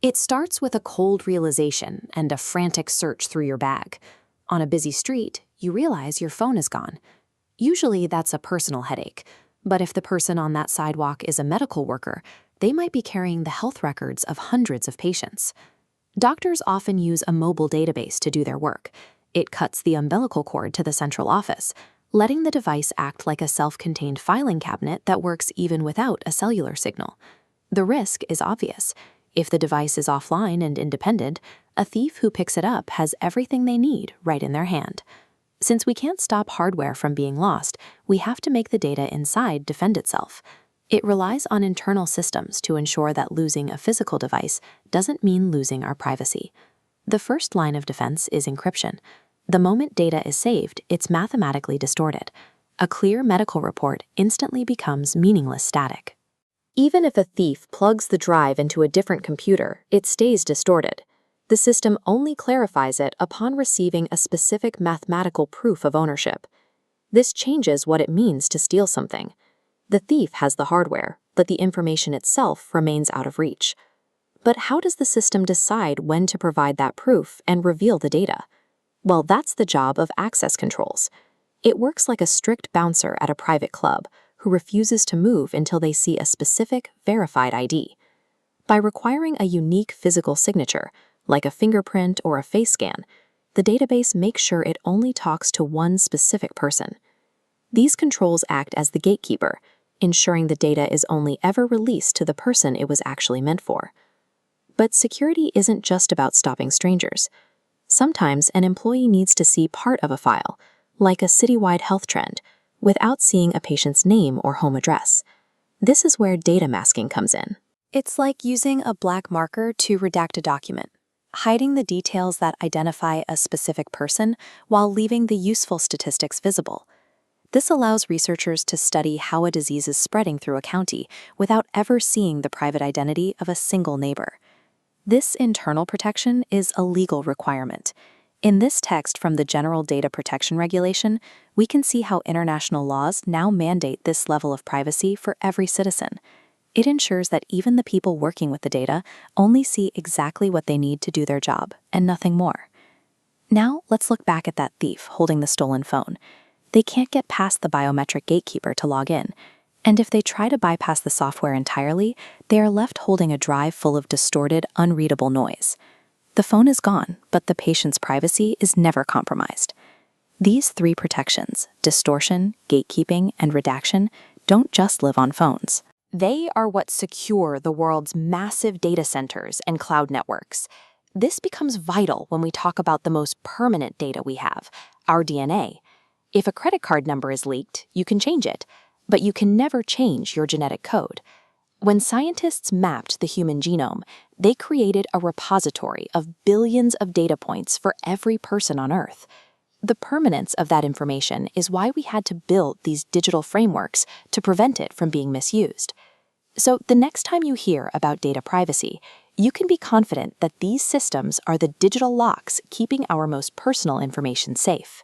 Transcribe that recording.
It starts with a cold realization and a frantic search through your bag. On a busy street, you realize your phone is gone. Usually that's a personal headache, but if the person on that sidewalk is a medical worker, they might be carrying the health records of hundreds of patients. Doctors often use a mobile database to do their work. It cuts the umbilical cord to the central office, letting the device act like a self-contained filing cabinet that works even without a cellular signal. The risk is obvious. If the device is offline and independent, a thief who picks it up has everything they need right in their hand. Since we can't stop hardware from being lost, we have to make the data inside defend itself. It relies on internal systems to ensure that losing a physical device doesn't mean losing our privacy. The first line of defense is encryption. The moment data is saved, it's mathematically distorted. A clear medical report instantly becomes meaningless static. Even if a thief plugs the drive into a different computer, it stays distorted. The system only clarifies it upon receiving a specific mathematical proof of ownership. This changes what it means to steal something. The thief has the hardware, but the information itself remains out of reach. But how does the system decide when to provide that proof and reveal the data? Well, that's the job of access controls. It works like a strict bouncer at a private club who refuses to move until they see a specific, verified ID. By requiring a unique physical signature, like a fingerprint or a face scan, the database makes sure it only talks to one specific person. These controls act as the gatekeeper, ensuring the data is only ever released to the person it was actually meant for. But security isn't just about stopping strangers. Sometimes an employee needs to see part of a file, like a citywide health trend, without seeing a patient's name or home address. This is where data masking comes in. It's like using a black marker to redact a document, hiding the details that identify a specific person while leaving the useful statistics visible. This allows researchers to study how a disease is spreading through a county without ever seeing the private identity of a single neighbor. This internal protection is a legal requirement. In this text from the General Data Protection Regulation, we can see how international laws now mandate this level of privacy for every citizen. It ensures that even the people working with the data only see exactly what they need to do their job, and nothing more. Now, let's look back at that thief holding the stolen phone. They can't get past the biometric gatekeeper to log in, and if they try to bypass the software entirely, they are left holding a drive full of distorted, unreadable noise. The phone is gone, but the patient's privacy is never compromised. These three protections, distortion, gatekeeping, and redaction, don't just live on phones. They are what secure the world's massive data centers and cloud networks. This becomes vital when we talk about the most permanent data we have, our DNA. If a credit card number is leaked, you can change it, but you can never change your genetic code. When scientists mapped the human genome, they created a repository of billions of data points for every person on Earth. The permanence of that information is why we had to build these digital frameworks to prevent it from being misused. So the next time you hear about data privacy, you can be confident that these systems are the digital locks keeping our most personal information safe.